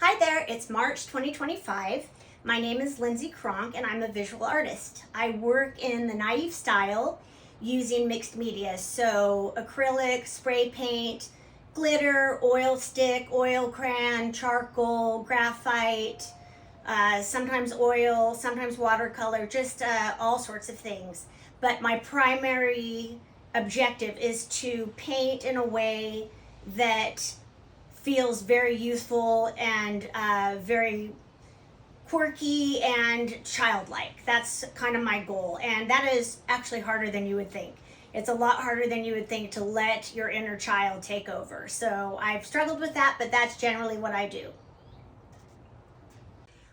Hi there, it's March 2025. My name is Lindsay Cronk and I'm a visual artist. I work in the naive style using mixed media, so acrylic, spray paint, glitter, oil stick, oil crayon, charcoal, graphite, sometimes oil, sometimes watercolor, just all sorts of things. But my primary objective is to paint in a way that feels very youthful and very quirky and childlike. That's kind of my goal, and that is actually harder than you would think. It's a lot harder than you would think to let your inner child take over. So I've struggled with that, but that's generally what I do.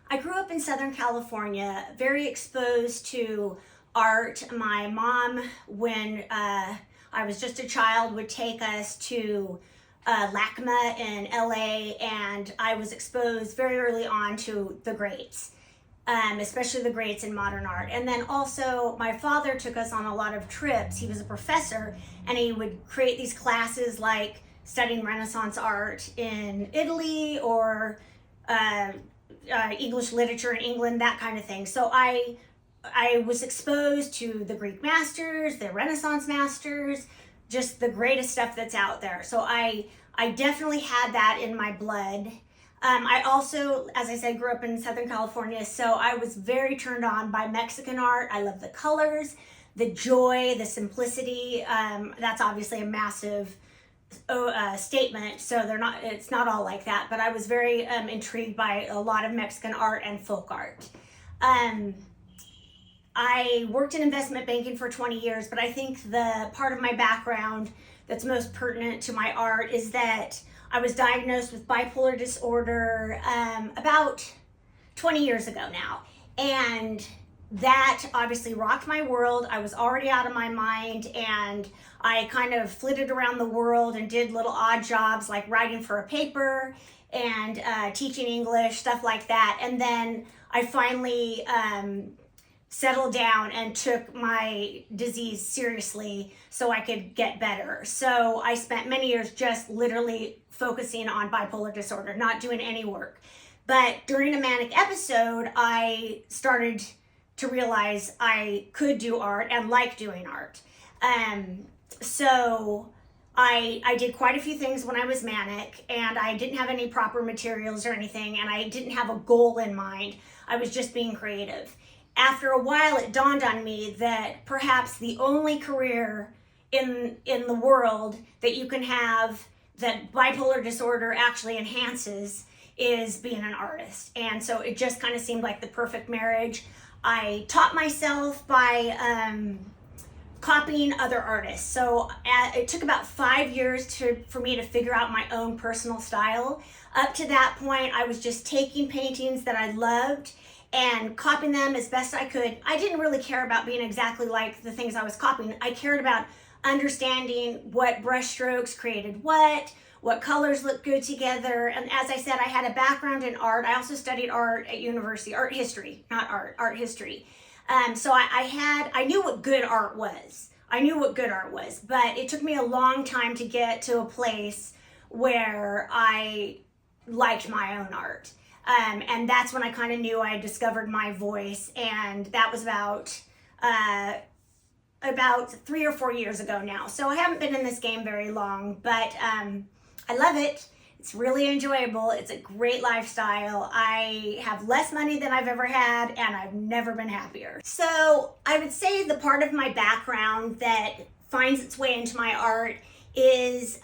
I grew up in Southern California, very exposed to art. My mom, when I was just a child, would take us to LACMA in LA, and I was exposed very early on to the greats, especially the greats in modern art. And then also my father took us on a lot of trips. He was a professor, and he would create these classes like studying Renaissance art in Italy or English literature in England, that kind of thing. So I was exposed to the Greek masters, the Renaissance masters, just the greatest stuff that's out there. So I definitely had that in my blood. I also, as I said, grew up in Southern California, so I was very turned on by Mexican art. I love the colors, the joy, the simplicity. That's obviously a massive statement, so it's not all like that, but I was very intrigued by a lot of Mexican art and folk art. I worked in investment banking for 20 years, but I think the part of my background that's most pertinent to my art is that I was diagnosed with bipolar disorder about 20 years ago now. And that obviously rocked my world. I was already out of my mind, and I kind of flitted around the world and did little odd jobs like writing for a paper and teaching English, stuff like that. And then I finally settled down and took my disease seriously so I could get better. So I spent many years just literally focusing on bipolar disorder, not doing any work. But during a manic episode, I started to realize I could do art and like doing art. So I did quite a few things when I was manic, and I didn't have any proper materials or anything, and I didn't have a goal in mind. I was just being creative. After a while, it dawned on me that perhaps the only career in the world that you can have that bipolar disorder actually enhances is being an artist. And so it just kind of seemed like the perfect marriage. I taught myself by copying other artists. So it took about 5 years for me to figure out my own personal style. Up to that point, I was just taking paintings that I loved and copying them as best I could. I didn't really care about being exactly like the things I was copying. I cared about understanding what brush strokes created what colors looked good together. And as I said, I had a background in art. I also studied art at university, art history, not art history. So I knew what good art was. I knew what good art was, but it took me a long time to get to a place where I liked my own art. And that's when I kind of knew I had discovered my voice, and that was about 3 or 4 years ago now. So I haven't been in this game very long, but I love it. It's really enjoyable. It's a great lifestyle. I have less money than I've ever had, and I've never been happier. So I would say the part of my background that finds its way into my art is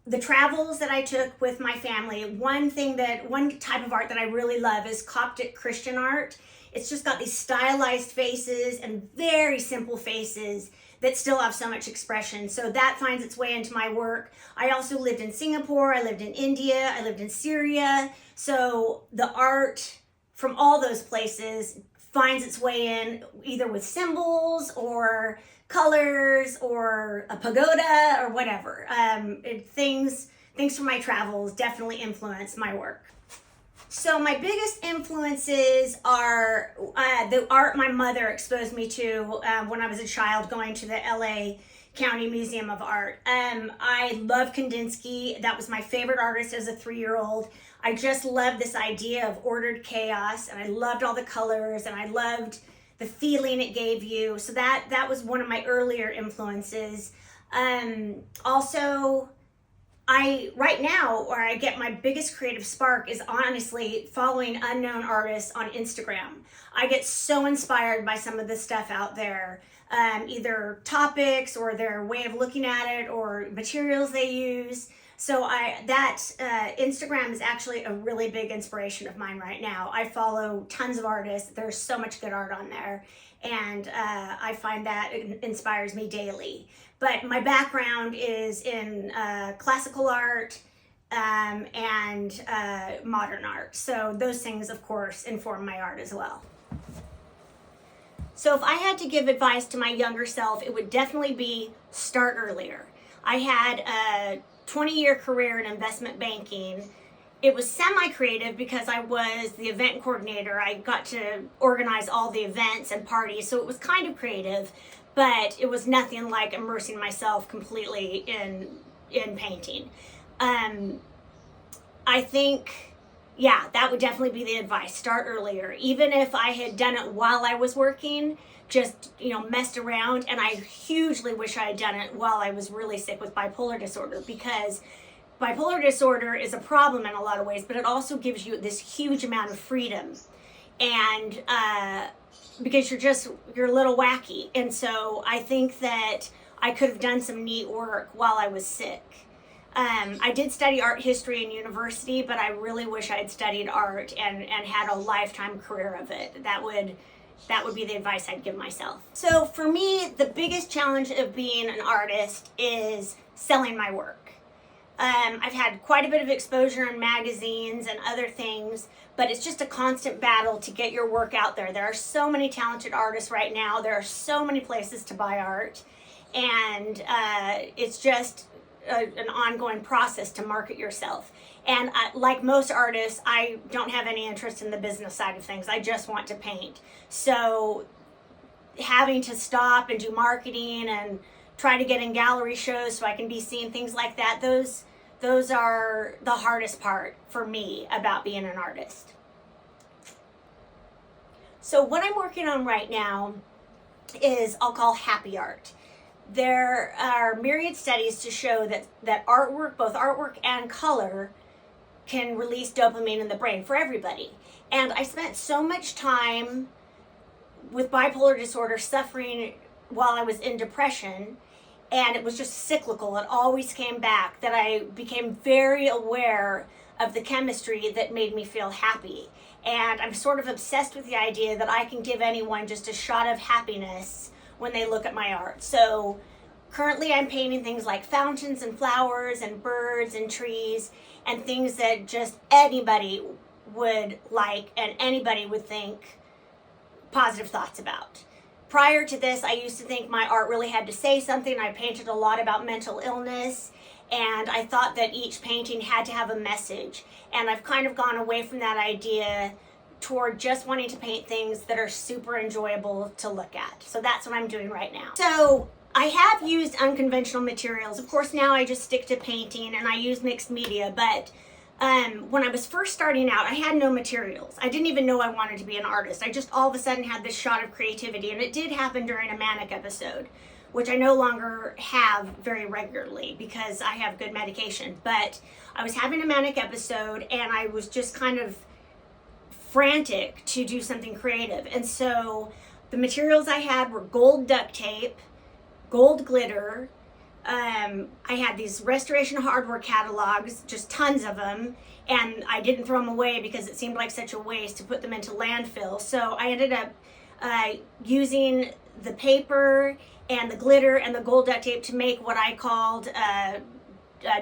the travels that I took with my family. One type of art that I really love is Coptic Christian art. It's just got these stylized faces and very simple faces that still have so much expression. So that finds its way into my work. I also lived in Singapore, I lived in India, I lived in Syria. So the art from all those places finds its way in either with symbols or colors or a pagoda or whatever. Things from my travels definitely influence my work. So my biggest influences are the art my mother exposed me to when I was a child, going to the LA County Museum of Art. I love Kandinsky. That was my favorite artist as a 3-year-old. I just loved this idea of ordered chaos, and I loved all the colors, and I loved the feeling it gave you. So that was one of my earlier influences. Also, right now, where I get my biggest creative spark is honestly following unknown artists on Instagram. I get so inspired by some of the stuff out there, either topics or their way of looking at it or materials they use. So Instagram is actually a really big inspiration of mine right now. I follow tons of artists. There's so much good art on there, and I find that it inspires me daily. But my background is in classical art and modern art. So those things, of course, inform my art as well. So if I had to give advice to my younger self, it would definitely be start earlier. I had a 20-year career in investment banking. It was semi-creative because I was the event coordinator. I got to organize all the events and parties, so it was kind of creative, but it was nothing like immersing myself completely in painting. I think, yeah, that would definitely be the advice. Start earlier. Even if I had done it while I was working, just, messed around, and I hugely wish I had done it while I was really sick with bipolar disorder, because bipolar disorder is a problem in a lot of ways, but it also gives you this huge amount of freedom, and because you're a little wacky. And so I think that I could have done some neat work while I was sick. I did study art history in university, but I really wish I had studied art and had a lifetime career of it. That would be the advice I'd give myself. So for me, the biggest challenge of being an artist is selling my work. I've had quite a bit of exposure in magazines and other things, but it's just a constant battle to get your work out there. There are so many talented artists right now. There are so many places to buy art, and it's just an ongoing process to market yourself. And like most artists, I don't have any interest in the business side of things. I just want to paint. So having to stop and do marketing and try to get in gallery shows so I can be seen, things like that, those are the hardest part for me about being an artist. So what I'm working on right now is I'll call happy art. There are myriad studies to show that artwork, both artwork and color, can release dopamine in the brain for everybody. And I spent so much time with bipolar disorder suffering while I was in depression, and it was just cyclical. It always came back, that I became very aware of the chemistry that made me feel happy. And I'm sort of obsessed with the idea that I can give anyone just a shot of happiness when they look at my art. So currently I'm painting things like fountains and flowers and birds and trees and things that just anybody would like and anybody would think positive thoughts about. Prior to this, I used to think my art really had to say something. I painted a lot about mental illness, and I thought that each painting had to have a message. And I've kind of gone away from that idea toward just wanting to paint things that are super enjoyable to look at. So that's what I'm doing right now. So I have used unconventional materials. Of course, now I just stick to painting and I use mixed media, but when I was first starting out, I had no materials. I didn't even know I wanted to be an artist. I just all of a sudden had this shot of creativity, and it did happen during a manic episode, which I no longer have very regularly because I have good medication. But I was having a manic episode and I was just kind of frantic to do something creative. And so the materials I had were gold duct tape, gold glitter. I had these restoration hardware catalogs, just tons of them, and I didn't throw them away because it seemed like such a waste to put them into landfill. So I ended up using the paper and the glitter and the gold duct tape to make what I called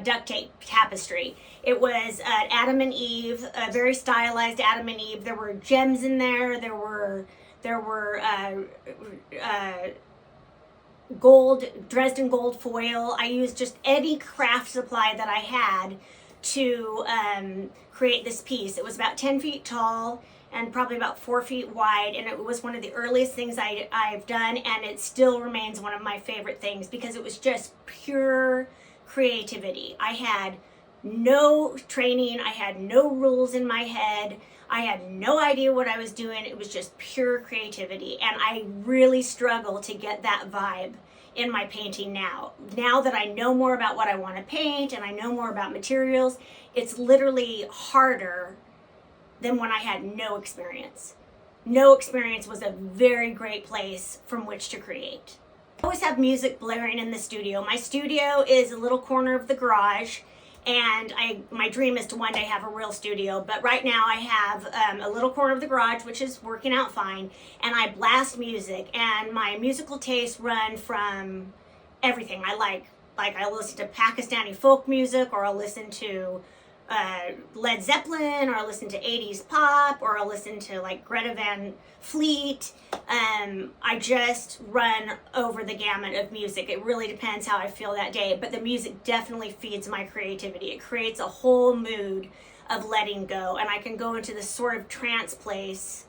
duct tape tapestry. It was an Adam and Eve, a very stylized Adam and Eve. There were gems in there. There were gold, Dresden gold foil. I used just any craft supply that I had to create this piece. It was about 10 feet tall. and probably about 4 feet wide, and it was one of the earliest things I've done, and it still remains one of my favorite things because it was just pure creativity. I had no training, I had no rules in my head, I had no idea what I was doing. It was just pure creativity, and I really struggle to get that vibe in my painting now. Now that I know more about what I want to paint and I know more about materials, it's literally harder than when I had no experience. No experience was a very great place from which to create. I always have music blaring in the studio. My studio is a little corner of the garage, and my dream is to one day have a real studio, but right now I have a little corner of the garage, which is working out fine, and I blast music, and my musical tastes run from everything. I listen to Pakistani folk music, or I'll listen to Led Zeppelin, or I'll listen to 80s pop, or I'll listen to like Greta Van Fleet. I just run over the gamut of music. It really depends how I feel that day, but the music definitely feeds my creativity. It creates a whole mood of letting go, and I can go into this sort of trance place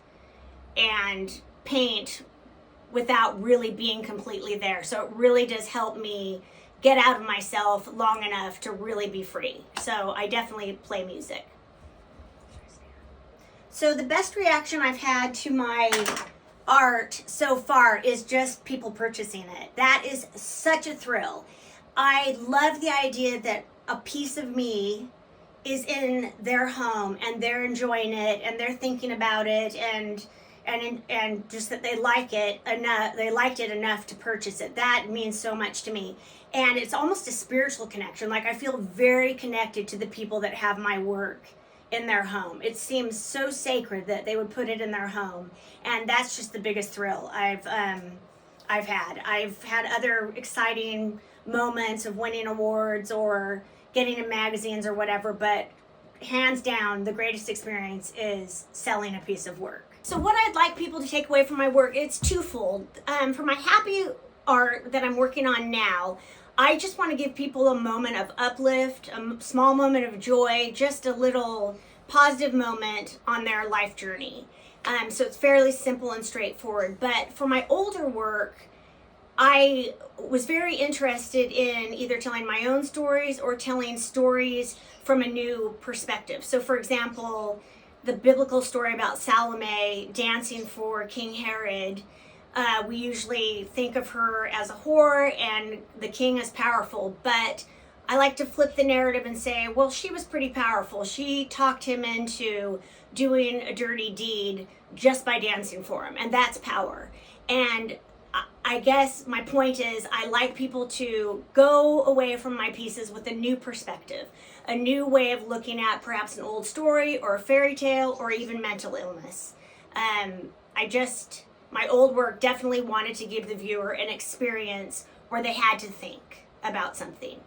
and paint without really being completely there. So it really does help me get out of myself long enough to really be free. So I definitely play music. So the best reaction I've had to my art so far is just people purchasing it. That is such a thrill. I love the idea that a piece of me is in their home and they're enjoying it and they're thinking about it and just that they like it enough. They liked it enough to purchase it. That means so much to me. And it's almost a spiritual connection. Like, I feel very connected to the people that have my work in their home. It seems so sacred that they would put it in their home. And that's just the biggest thrill I've had. I've had other exciting moments of winning awards or getting in magazines or whatever, but hands down, the greatest experience is selling a piece of work. So what I'd like people to take away from my work, it's twofold. For my happy art that I'm working on now, I just want to give people a moment of uplift, a small moment of joy, just a little positive moment on their life journey. So it's fairly simple and straightforward. But for my older work, I was very interested in either telling my own stories or telling stories from a new perspective. So for example, the biblical story about Salome dancing for King Herod, we usually think of her as a whore and the king as powerful, but I like to flip the narrative and say, well, she was pretty powerful. She talked him into doing a dirty deed just by dancing for him, and that's power. And I guess my point is, I like people to go away from my pieces with a new perspective, a new way of looking at perhaps an old story or a fairy tale or even mental illness. My old work definitely wanted to give the viewer an experience where they had to think about something.